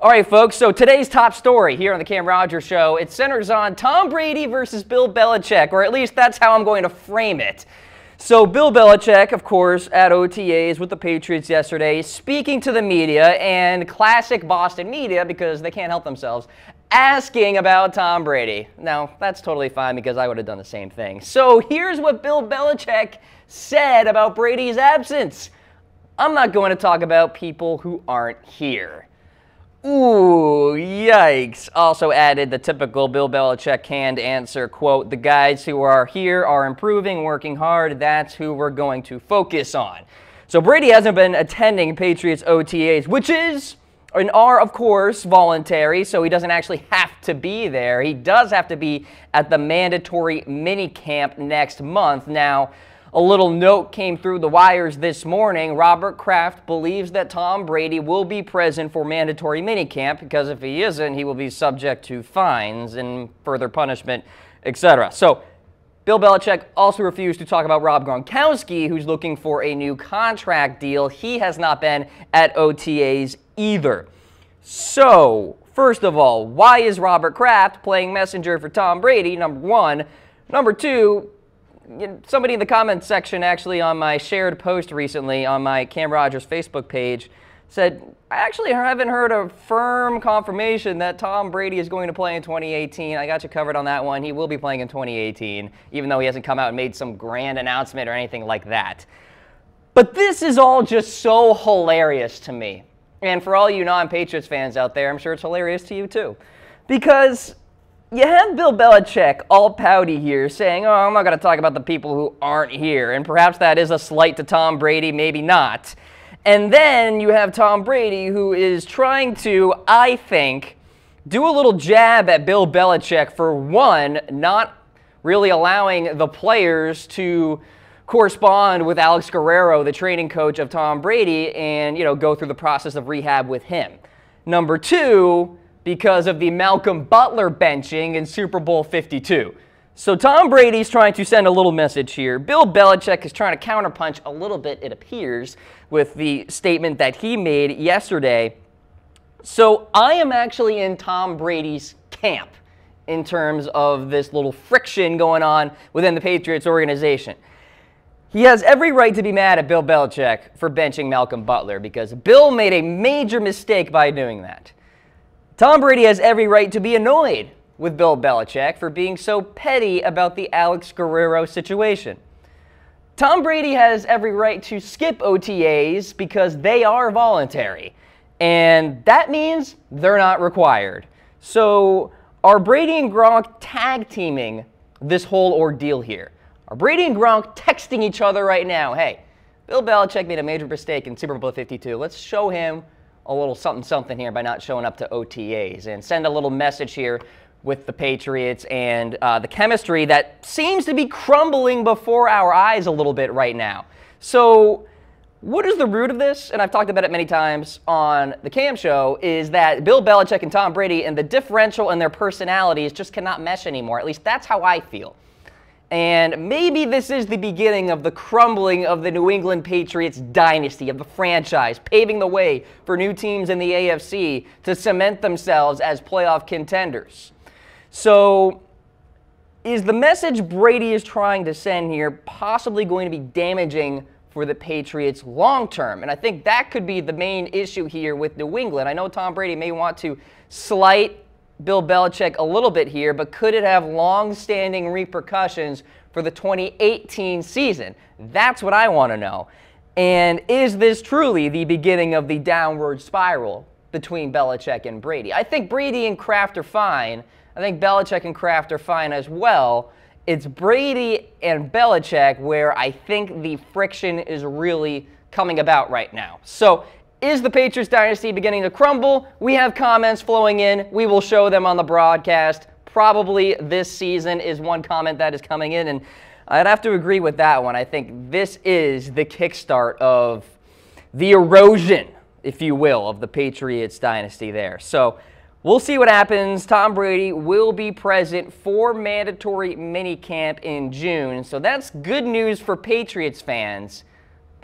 All right, folks, so today's top story here on the Cam Rogers Show, it centers on Tom Brady versus Bill Belichick, or at least that's how I'm going to frame it. So Bill Belichick, of course, at OTAs with the Patriots yesterday, speaking to the media, and classic Boston media, because they can't help themselves, asking about Tom Brady. Now, that's totally fine because I would have done the same thing. So here's what Bill Belichick said about Brady's absence. I'm not going to talk about people who aren't here. Ooh, yikes. Also added the typical Bill Belichick canned answer, quote, the guys who are here are improving, working hard. That's who we're going to focus on. So Brady hasn't been attending Patriots OTAs, which is and are, of course, voluntary, so he doesn't actually have to be there. He does have to be at the mandatory minicamp next month. Now, a little note came through the wires this morning. Robert Kraft believes that Tom Brady will be present for mandatory minicamp because if he isn't, he will be subject to fines and further punishment, etc. So Bill Belichick also refused to talk about Rob Gronkowski, who's looking for a new contract deal. He has not been at OTAs either. So, first of all, why is Robert Kraft playing messenger for Tom Brady, number one? Number two, somebody in the comments section actually on my shared post recently on my Cam Rogers Facebook page said, I actually haven't heard a firm confirmation that Tom Brady is going to play in 2018. I got you covered on that one. He will be playing in 2018, even though he hasn't come out and made some grand announcement or anything like that. But this is all just so hilarious to me. And for all you non-Patriots fans out there, I'm sure it's hilarious to you too. Because you have Bill Belichick all pouty here saying, oh, I'm not going to talk about the people who aren't here. And perhaps that is a slight to Tom Brady, maybe not. And then you have Tom Brady who is trying to, I think, do a little jab at Bill Belichick for one, not really allowing the players to correspond with Alex Guerrero, the training coach of Tom Brady, and, go through the process of rehab with him. Number two, because of the Malcolm Butler benching in Super Bowl 52. So Tom Brady's trying to send a little message here. Bill Belichick is trying to counterpunch a little bit, it appears, with the statement that he made yesterday. So I am actually in Tom Brady's camp in terms of this little friction going on within the Patriots organization. He has every right to be mad at Bill Belichick for benching Malcolm Butler because Bill made a major mistake by doing that. Tom Brady has every right to be annoyed with Bill Belichick for being so petty about the Alex Guerrero situation. Tom Brady has every right to skip OTAs because they are voluntary, and that means they're not required. So are Brady and Gronk tag teaming this whole ordeal here? Are Brady and Gronk texting each other right now? Hey, Bill Belichick made a major mistake in Super Bowl 52. Let's show him a little something here by not showing up to OTAs and send a little message here with the Patriots and the chemistry that seems to be crumbling before our eyes a little bit right now. So what is the root of this? And I've talked about it many times on the Cam Show, is that Bill Belichick and Tom Brady and the differential in their personalities just cannot mesh anymore. At least that's how I feel. And maybe this is the beginning of the crumbling of the New England Patriots dynasty, of the franchise, paving the way for new teams in the AFC to cement themselves as playoff contenders. So is the message Brady is trying to send here possibly going to be damaging for the Patriots long term? And I think that could be the main issue here with New England. I know Tom Brady may want to slight Bill Belichick a little bit here, but could it have long-standing repercussions for the 2018 season? That's what I want to know. And is this truly the beginning of the downward spiral between Belichick and Brady? I think Brady and Kraft are fine. I think Belichick and Kraft are fine as well. It's Brady and Belichick where I think the friction is really coming about right now. So is the Patriots dynasty beginning to crumble? We have comments flowing in. We will show them on the broadcast. Probably this season is one comment that is coming in, and I'd have to agree with that one. I think this is the kickstart of the erosion, if you will, of the Patriots dynasty there. So we'll see what happens. Tom Brady will be present for mandatory minicamp in June, so that's good news for Patriots fans.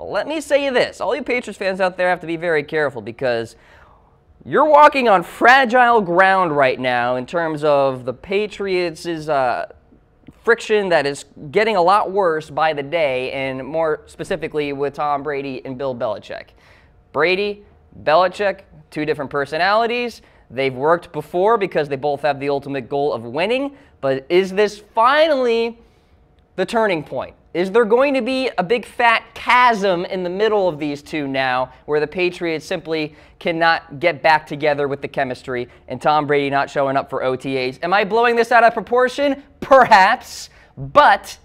But let me say this, all you Patriots fans out there have to be very careful because you're walking on fragile ground right now in terms of the Patriots' friction that is getting a lot worse by the day, and more specifically with Tom Brady and Bill Belichick. Brady, Belichick, two different personalities. They've worked before because they both have the ultimate goal of winning, but is this finally the turning point? Is there going to be a big fat chasm in the middle of these two now where the Patriots simply cannot get back together with the chemistry and Tom Brady not showing up for OTAs? Am I blowing this out of proportion? Perhaps, but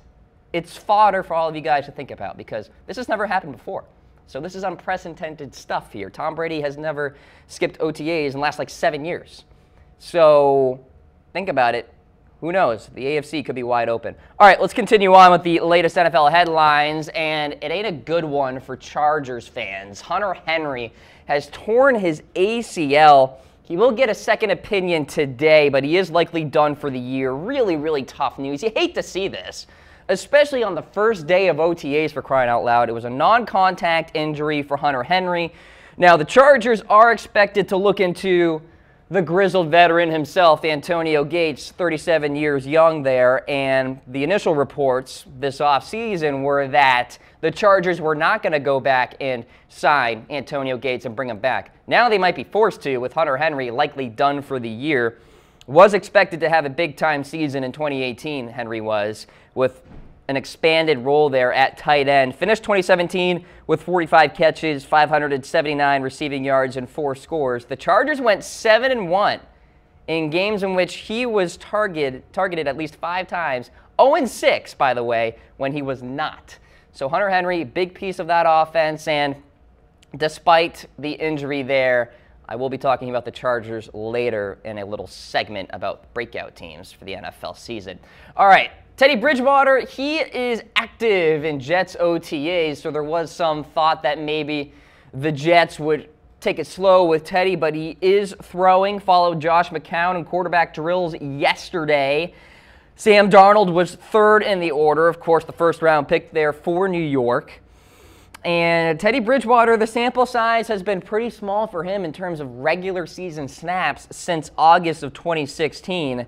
it's fodder for all of you guys to think about because this has never happened before. So this is unprecedented stuff here. Tom Brady has never skipped OTAs in the last like 7 years. So think about it. Who knows? The AFC could be wide open. All right, let's continue on with the latest NFL headlines, and it ain't a good one for Chargers fans. Hunter Henry has torn his ACL. He will get a second opinion today, but he is likely done for the year. Really, really tough news. You hate to see this, especially on the first day of OTAs, for crying out loud. It was a non-contact injury for Hunter Henry. Now, the Chargers are expected to look into the grizzled veteran himself, Antonio Gates, 37 years young there, and the initial reports this offseason were that the Chargers were not going to go back and sign Antonio Gates and bring him back. Now they might be forced to, with Hunter Henry likely done for the year. Was expected to have a big-time season in 2018, Henry was, with an expanded role there at tight end. Finished 2017 with 45 catches, 579 receiving yards, and 4 scores. The Chargers went 7-1 in games in which he was targeted at least 5 times. 0-6, by the way, when he was not. So Hunter Henry, big piece of that offense, and despite the injury there, I will be talking about the Chargers later in a little segment about breakout teams for the NFL season. All right. Teddy Bridgewater, he is active in Jets OTAs, so there was some thought that maybe the Jets would take it slow with Teddy, but he is throwing, followed Josh McCown in quarterback drills yesterday. Sam Darnold was third in the order, of course, the first-round pick there for New York. And Teddy Bridgewater, the sample size has been pretty small for him in terms of regular season snaps since August of 2016.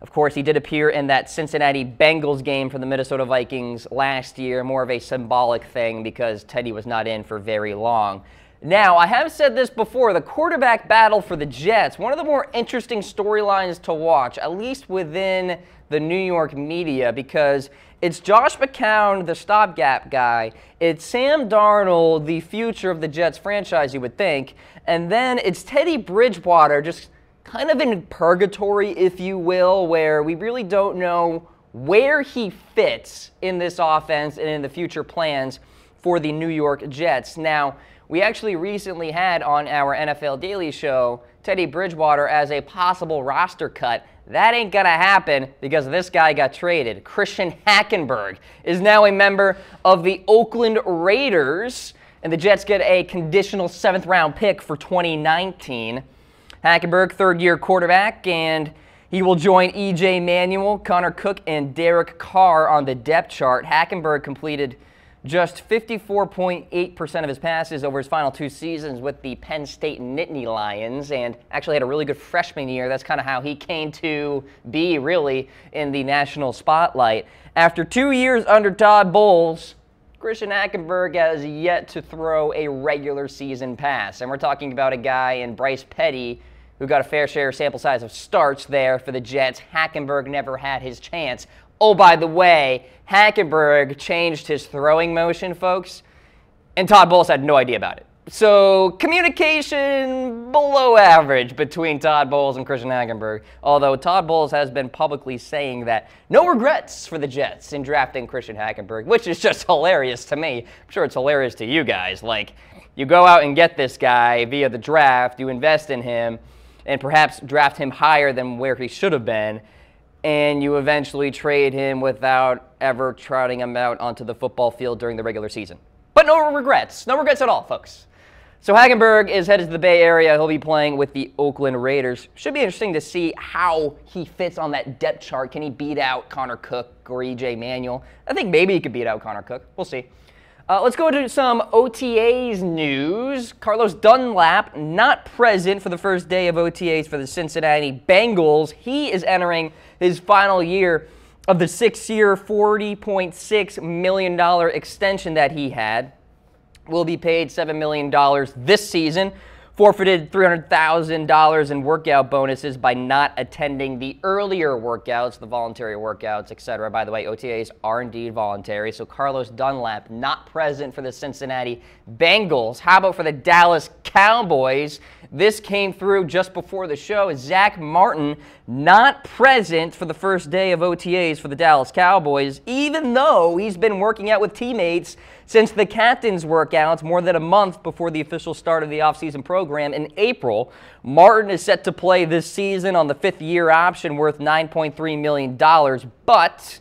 Of course, he did appear in that Cincinnati Bengals game for the Minnesota Vikings last year, more of a symbolic thing because Teddy was not in for very long. Now, I have said this before, the quarterback battle for the Jets, one of the more interesting storylines to watch, at least within the New York media, because it's Josh McCown, the stopgap guy, it's Sam Darnold, the future of the Jets franchise, you would think, and then it's Teddy Bridgewater, just kind of in purgatory, if you will, where we really don't know where he fits in this offense and in the future plans for the New York Jets. Now, we actually recently had on our NFL Daily Show Teddy Bridgewater as a possible roster cut. That ain't gonna happen because this guy got traded. Christian Hackenberg is now a member of the Oakland Raiders, and the Jets get a conditional 7th-round pick for 2019. Hackenberg, third-year quarterback, and he will join E.J. Manuel, Connor Cook, and Derek Carr on the depth chart. Hackenberg completed just 54.8% of his passes over his final 2 seasons with the Penn State Nittany Lions, and actually had a really good freshman year. That's kind of how he came to be, really, in the national spotlight. After 2 years under Todd Bowles, Christian Hackenberg has yet to throw a regular season pass. And we're talking about a guy in Bryce Petty who got a fair share sample size of starts there for the Jets. Hackenberg never had his chance. Oh, by the way, Hackenberg changed his throwing motion, folks, and Todd Bowles had no idea about it. So communication below average between Todd Bowles and Christian Hackenberg, although Todd Bowles has been publicly saying that no regrets for the Jets in drafting Christian Hackenberg, which is just hilarious to me. I'm sure it's hilarious to you guys. Like, you go out and get this guy via the draft, you invest in him, and perhaps draft him higher than where he should have been, and you eventually trade him without ever trotting him out onto the football field during the regular season. But no regrets. No regrets at all, folks. So Hackenberg is headed to the Bay Area. He'll be playing with the Oakland Raiders. Should be interesting to see how he fits on that depth chart. Can he beat out Connor Cook or E.J. Manuel? I think maybe he could beat out Connor Cook. We'll see. Let's go to some OTAs news. Carlos Dunlap not present for the first day of OTAs for the Cincinnati Bengals. He is entering his final year of the 6-year, $40.6 million extension that he had. Will be paid $7 million this season. Forfeited $300,000 in workout bonuses by not attending the earlier workouts, the voluntary workouts, etc. By the way, OTAs are indeed voluntary. So Carlos Dunlap not present for the Cincinnati Bengals. How about for the Dallas Cowboys? This came through just before the show. Zack Martin not present for the first day of OTAs for the Dallas Cowboys, even though he's been working out with teammates since the captain's workouts more than a month before the official start of the offseason program in April. Martin is set to play this season on the fifth-year option worth $9.3 million, but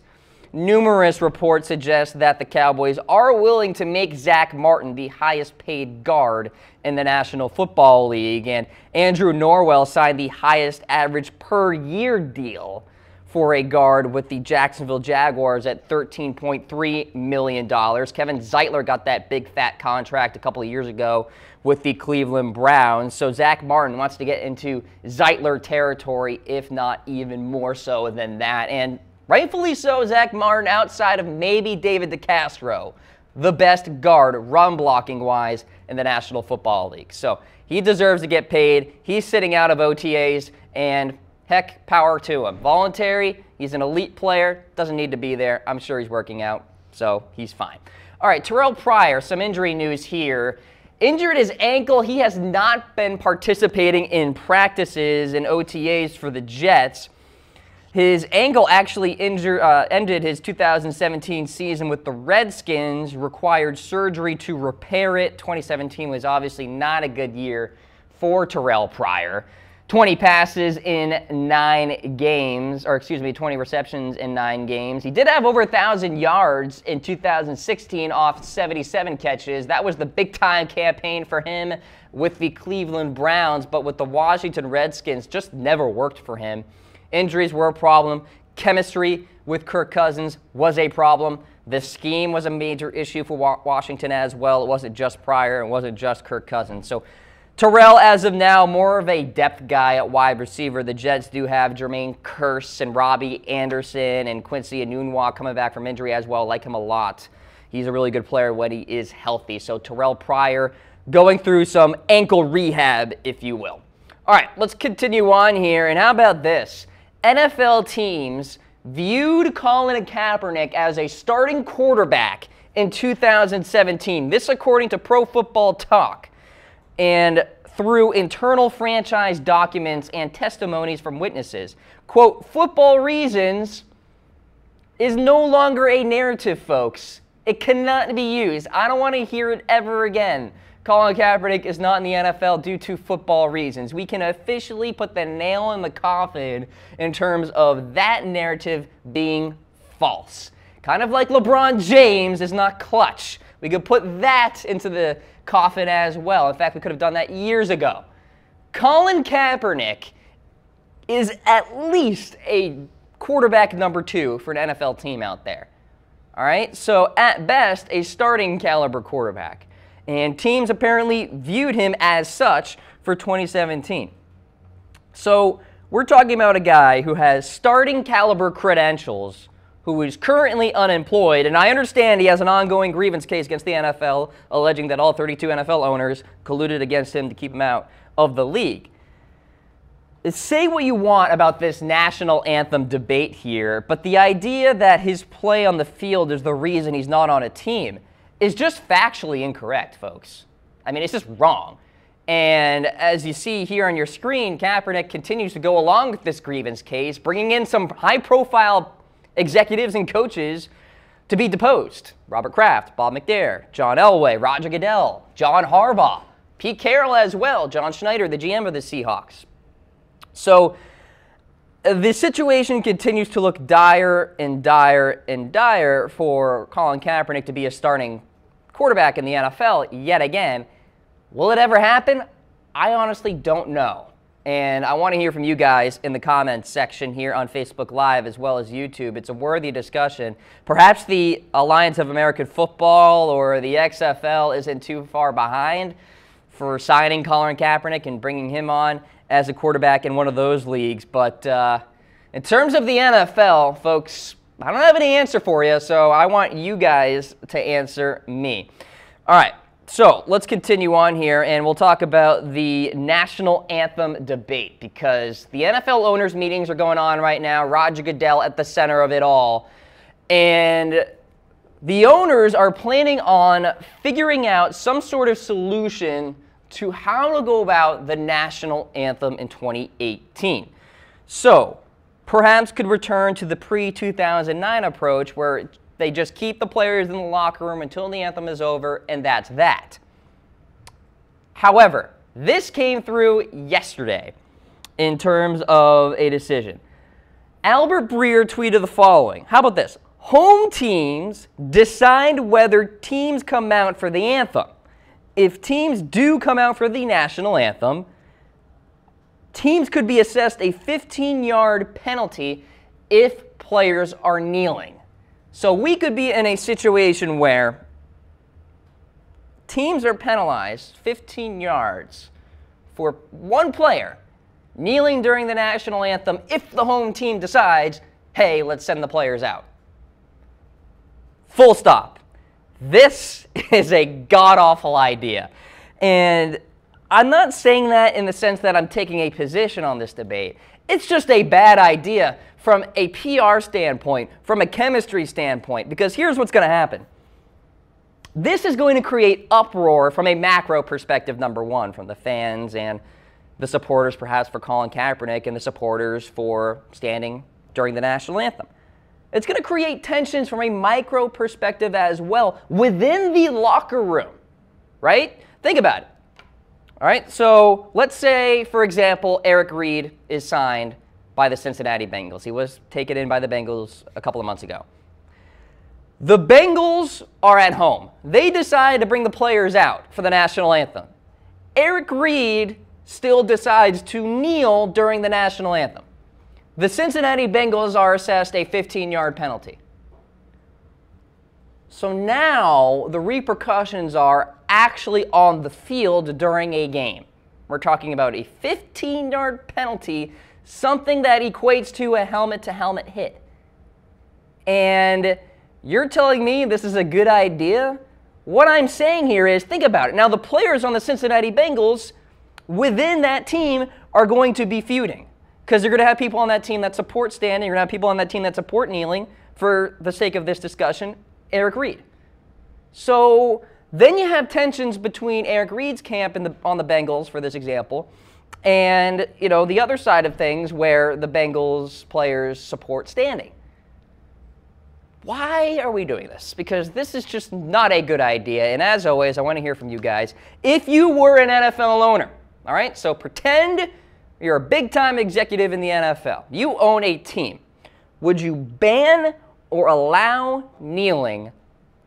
numerous reports suggest that the Cowboys are willing to make Zack Martin the highest-paid guard in the National Football League, and Andrew Norwell signed the highest average per-year deal for a guard with the Jacksonville Jaguars at $13.3 million. Kevin Zeitler got that big fat contract a couple of years ago with the Cleveland Browns. So Zack Martin wants to get into Zeitler territory, if not even more so than that. And rightfully so, Zack Martin, outside of maybe David DeCastro, the best guard run blocking wise in the National Football League. So he deserves to get paid. He's sitting out of OTAs, and heck, power to him. Voluntary, he's an elite player, doesn't need to be there. I'm sure he's working out, so he's fine. All right, Terrelle Pryor, some injury news here. Injured his ankle. He has not been participating in practices and OTAs for the Jets. His ankle actually ended his 2017 season with the Redskins, required surgery to repair it. 2017 was obviously not a good year for Terrelle Pryor. 20 passes in 9 games, or excuse me, 20 receptions in 9 games. He did have over 1,000 yards in 2016 off 77 catches. That was the big-time campaign for him with the Cleveland Browns, but with the Washington Redskins, just never worked for him. Injuries were a problem. Chemistry with Kirk Cousins was a problem. The scheme was a major issue for Washington as well. It wasn't just Pryor. It wasn't just Kirk Cousins. So Terrelle, as of now, more of a depth guy at wide receiver. The Jets do have Jermaine Kearse and Robbie Anderson and Quincy Enunwa coming back from injury as well. Like him a lot. He's a really good player when he is healthy. So Terrelle Pryor going through some ankle rehab, if you will. All right, let's continue on here. And how about this? NFL teams viewed Colin Kaepernick as a starting quarterback in 2017. This according to Pro Football Talk. And through internal franchise documents and testimonies from witnesses. Quote, football reasons is no longer a narrative, folks. It cannot be used. I don't want to hear it ever again. Colin Kaepernick is not in the NFL due to football reasons. We can officially put the nail in the coffin in terms of that narrative being false. Kind of like LeBron James is not clutch. We could put that into the coffin as well. In fact, we could have done that years ago. Colin Kaepernick is at least a quarterback number 2 for an NFL team out there. All right? So at best, a starting caliber quarterback. And teams apparently viewed him as such for 2017. So we're talking about a guy who has starting caliber credentials, who is currently unemployed, and I understand he has an ongoing grievance case against the NFL, alleging that all 32 NFL owners colluded against him to keep him out of the league. Say what you want about this national anthem debate here, but the idea that his play on the field is the reason he's not on a team is just factually incorrect, folks. I mean, it's just wrong. And as you see here on your screen, Kaepernick continues to go along with this grievance case, bringing in some high-profile executives and coaches to be deposed. Robert Kraft, Bob McNair, John Elway, Roger Goodell, John Harbaugh, Pete Carroll as well, John Schneider, the GM of the Seahawks. So the situation continues to look dire and dire and dire for Colin Kaepernick to be a starting quarterback in the NFL yet again. Will it ever happen? I honestly don't know. And I want to hear from you guys in the comments section here on Facebook Live as well as YouTube. It's a worthy discussion. Perhaps the Alliance of American Football or the XFL isn't too far behind for signing Colin Kaepernick and bringing him on as a quarterback in one of those leagues. But in terms of the NFL, folks, I don't have any answer for you, so I want you guys to answer me. All right, so let's continue on here, and we'll talk about the national anthem debate because the NFL owners' meetings are going on right now. Roger Goodell at the center of it all. And the owners are planning on figuring out some sort of solution to how to go about the national anthem in 2018. So, perhaps could return to the pre-2009 approach where they just keep the players in the locker room until the anthem is over, and that's that. However, this came through yesterday in terms of a decision. Albert Breer tweeted the following. How about this? Home teams decide whether teams come out for the anthem. If teams do come out for the national anthem, teams could be assessed a 15-yard penalty if players are kneeling. So we could be in a situation where teams are penalized 15 yards for one player kneeling during the national anthem if the home team decides, hey, let's send the players out. Full stop. This is a god-awful idea. And I'm not saying that in the sense that I'm taking a position on this debate. It's just a bad idea from a PR standpoint, from a chemistry standpoint, because here's what's going to happen. This is going to create uproar from a macro perspective, number one, from the fans and the supporters perhaps for Colin Kaepernick and the supporters for standing during the national anthem. It's going to create tensions from a micro perspective as well within the locker room, right? Think about it. All right, so let's say, for example, Eric Reid is signed by the Cincinnati Bengals. He was taken in by the Bengals a couple of months ago. The Bengals are at home. They decide to bring the players out for the national anthem. Eric Reid still decides to kneel during the national anthem. The Cincinnati Bengals are assessed a 15-yard penalty. So now the repercussions are actually on the field during a game. We're talking about a 15-yard penalty, something that equates to a helmet-to-helmet hit. And you're telling me this is a good idea? What I'm saying here is, think about it. Now, the players on the Cincinnati Bengals within that team are going to be feuding because you're going to have people on that team that support standing. You're going to have people on that team that support kneeling. For the sake of this discussion, Eric Reid. So then you have tensions between Eric Reid's camp on the Bengals, for this example, and the other side of things where the Bengals players support standing. Why are we doing this? Because this is just not a good idea. And as always, I want to hear from you guys. If you were an NFL owner, all right, so pretend you're a big-time executive in the NFL. You own a team. Would you ban or allow kneeling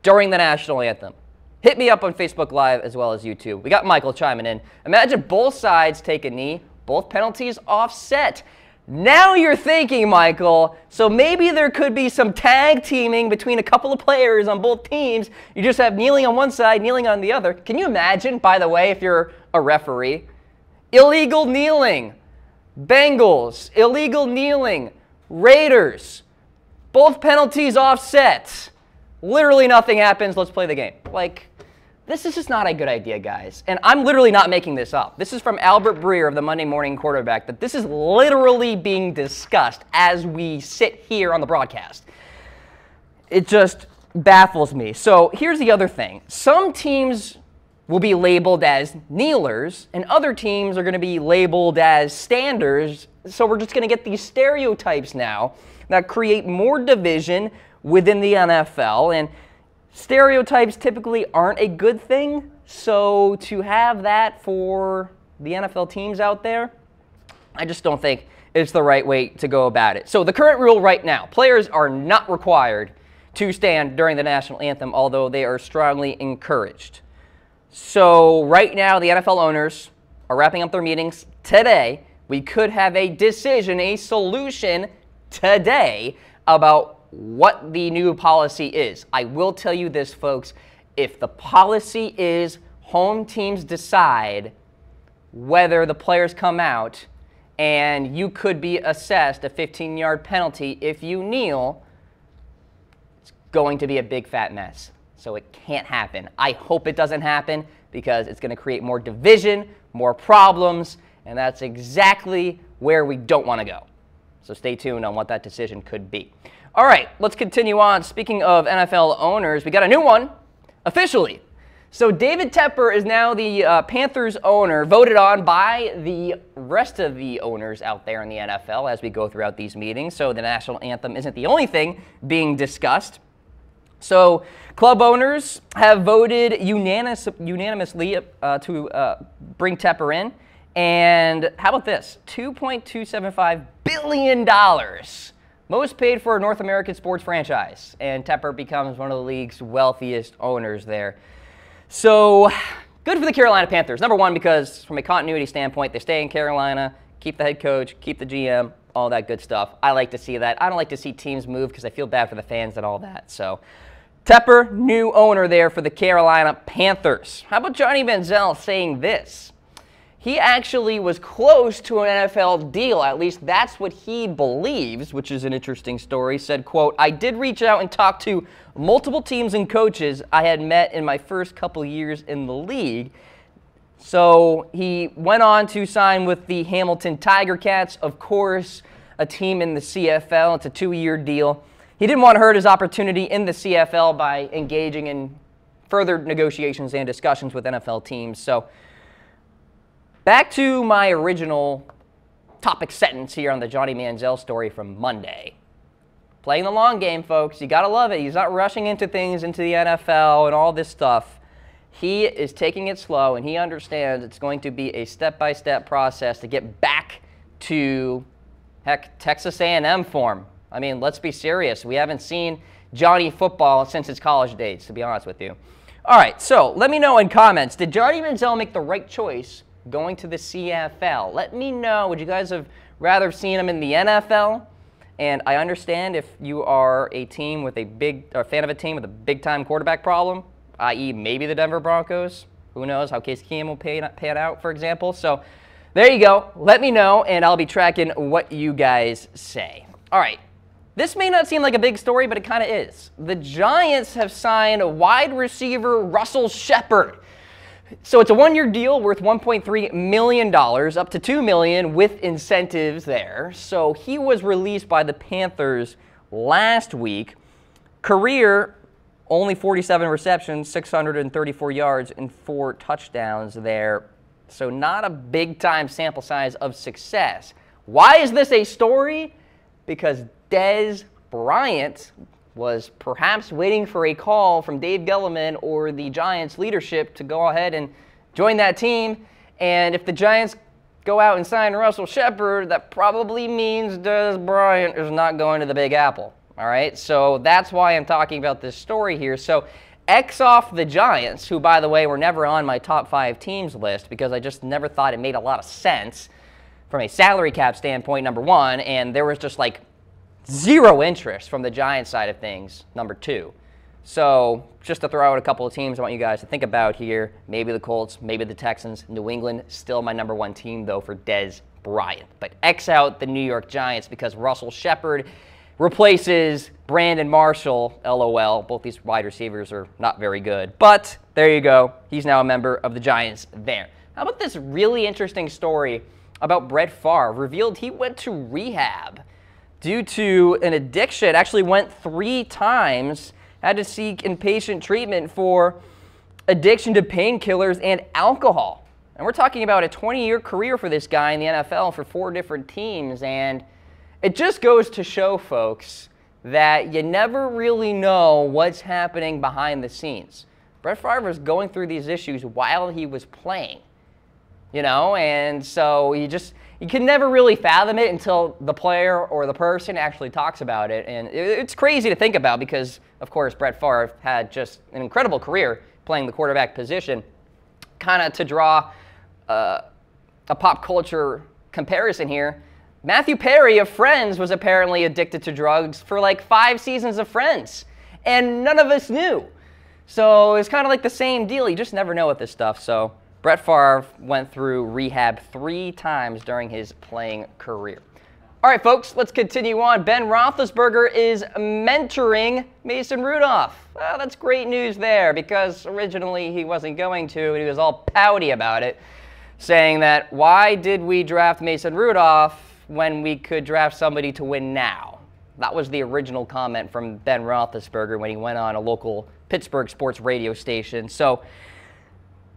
during the national anthem? Hit me up on Facebook Live as well as YouTube. We got Michael chiming in. Imagine both sides take a knee, both penalties offset. Now you're thinking, Michael, so maybe there could be some tag teaming between a couple of players on both teams. You just have kneeling on one side, kneeling on the other. Can you imagine, by the way, if you're a referee? Illegal kneeling. Bengals, illegal kneeling. Raiders, both penalties offset. Literally nothing happens. Let's play the game. This is just not a good idea, guys. And I'm literally not making this up. This is from Albert Breer of the Monday Morning Quarterback, that this is literally being discussed as we sit here on the broadcast. It just baffles me. So here's the other thing. Some teams will be labeled as kneelers, and other teams are going to be labeled as standers. So we're just going to get these stereotypes now that create more division within the NFL, and stereotypes typically aren't a good thing, so to have that for the NFL teams out there, I just don't think it's the right way to go about it. So the current rule right now, players are not required to stand during the national anthem, although they are strongly encouraged. So right now, the NFL owners are wrapping up their meetings today we could have a decision, a solution today about what the new policy is. I will tell you this, folks. If the policy is home teams decide whether the players come out, and you could be assessed a 15-yard penalty if you kneel, it's going to be a big fat mess. So it can't happen. I hope it doesn't happen because it's going to create more division, more problems, and that's exactly where we don't want to go. So stay tuned on what that decision could be. All right, let's continue on. Speaking of NFL owners, we got a new one officially. So David Tepper is now the Panthers owner, voted on by the rest of the owners out there in the NFL as we go throughout these meetings. So the national anthem isn't the only thing being discussed. So club owners have voted unanimously to bring Tepper in. And how about this? $2.275 billion. Most paid for a North American sports franchise. And Tepper becomes one of the league's wealthiest owners there. So, good for the Carolina Panthers. Number one, because from a continuity standpoint, they stay in Carolina, keep the head coach, keep the GM, all that good stuff. I like to see that. I don't like to see teams move because I feel bad for the fans and all that. So, Tepper, new owner there for the Carolina Panthers. How about Johnny Manziel saying this? He actually was close to an NFL deal. At least that's what he believes, which is an interesting story. Said, quote, "I did reach out and talk to multiple teams and coaches I had met in my first couple years in the league." So he went on to sign with the Hamilton Tiger Cats, of course, a team in the CFL. It's a 2-year deal. He didn't want to hurt his opportunity in the CFL by engaging in further negotiations and discussions with NFL teams. So back to my original topic sentence here on the Johnny Manziel story from Monday. Playing the long game, folks. You got to love it. He's not rushing into things, into the NFL and all this stuff. He is taking it slow, and he understands it's going to be a step-by-step process to get back to, heck, Texas A&M form. I mean, let's be serious. We haven't seen Johnny football since his college days, to be honest with you. All right, so let me know in comments, did Johnny Manziel make the right choice going to the CFL? Let me know. Would you guys have rather seen him in the NFL? And I understand if you are a team with a fan of a team with a big-time quarterback problem, i.e. maybe the Denver Broncos. Who knows how Case Keenum will pan out, for example. So there you go. Let me know, and I'll be tracking what you guys say. All right. This may not seem like a big story, but it kind of is. The Giants have signed wide receiver Russell Shepard. So it's a 1-year deal worth $1.3 million, up to $2 million with incentives there. So he was released by the Panthers last week. Career, only 47 receptions, 634 yards, and 4 touchdowns there. So not a big-time sample size of success. Why is this a story? Because Dez Bryant was perhaps waiting for a call from Dave Gettleman or the Giants leadership to go ahead and join that team. And if the Giants go out and sign Russell Shepard, that probably means Dez Bryant is not going to the Big Apple. All right, so that's why I'm talking about this story here. So X off the Giants, who, by the way, were never on my top 5 teams list because I just never thought it made a lot of sense from a salary cap standpoint, number one, and there was just like zero interest from the Giants side of things, number 2. So just to throw out a couple of teams I want you guys to think about here, maybe the Colts, maybe the Texans. New England, still my number 1 team, though, for Dez Bryant. But X out the New York Giants because Russell Shepard replaces Brandon Marshall, LOL. Both these wide receivers are not very good. But there you go. He's now a member of the Giants there. How about this really interesting story about Brett Favre? Revealed he went to rehab due to an addiction. Actually went 3 times, had to seek inpatient treatment for addiction to painkillers and alcohol. And we're talking about a 20-year career for this guy in the NFL for 4 different teams. And it just goes to show, folks, that you never really know what's happening behind the scenes. Brett Favre was going through these issues while he was playing, you know, and so you can never really fathom it until the player or the person actually talks about it. And it's crazy to think about because, of course, Brett Favre had just an incredible career playing the quarterback position. Kind of to draw a pop culture comparison here. Matthew Perry of Friends was apparently addicted to drugs for like 5 seasons of Friends, and none of us knew. So it's kind of like the same deal. You just never know with this stuff. So Brett Favre went through rehab 3 times during his playing career. All right, folks, let's continue on. Ben Roethlisberger is mentoring Mason Rudolph. Well, that's great news there, because originally he wasn't going to, and he was all pouty about it, saying that, why did we draft Mason Rudolph when we could draft somebody to win now? That was the original comment from Ben Roethlisberger when he went on a local Pittsburgh sports radio station. So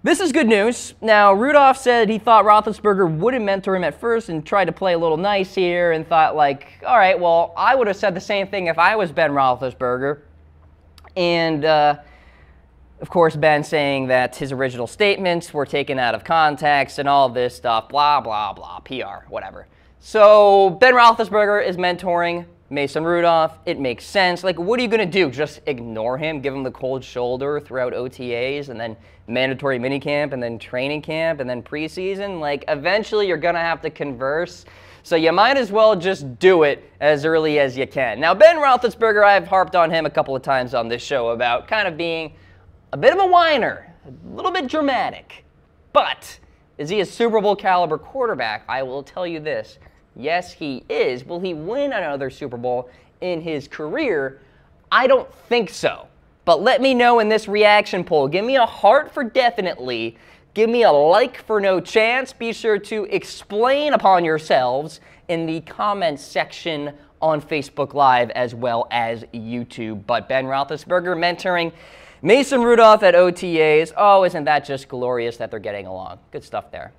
this is good news. Now, Rudolph said he thought Roethlisberger wouldn't mentor him at first and tried to play a little nice here and thought like, all right, well, I would have said the same thing if I was Ben Roethlisberger. And, of course, Ben saying that his original statements were taken out of context and all this stuff, blah, blah, blah, PR, whatever. So Ben Roethlisberger is mentoring Mason Rudolph. It makes sense. Like, what are you going to do? Just ignore him, give him the cold shoulder throughout OTAs and then mandatory minicamp and then training camp and then preseason? Like, eventually you're going to have to converse. So you might as well just do it as early as you can. Now, Ben Roethlisberger, I've harped on him a couple of times on this show about kind of being a bit of a whiner, a little bit dramatic. But is he a Super Bowl caliber quarterback? I will tell you this. Yes, he is. Will he win another Super Bowl in his career? I don't think so. But let me know in this reaction poll. Give me a heart for definitely. Give me a like for no chance. Be sure to explain upon yourselves in the comments section on Facebook Live as well as YouTube. But Ben Roethlisberger mentoring Mason Rudolph at OTAs. Oh, isn't that just glorious that they're getting along? Good stuff there.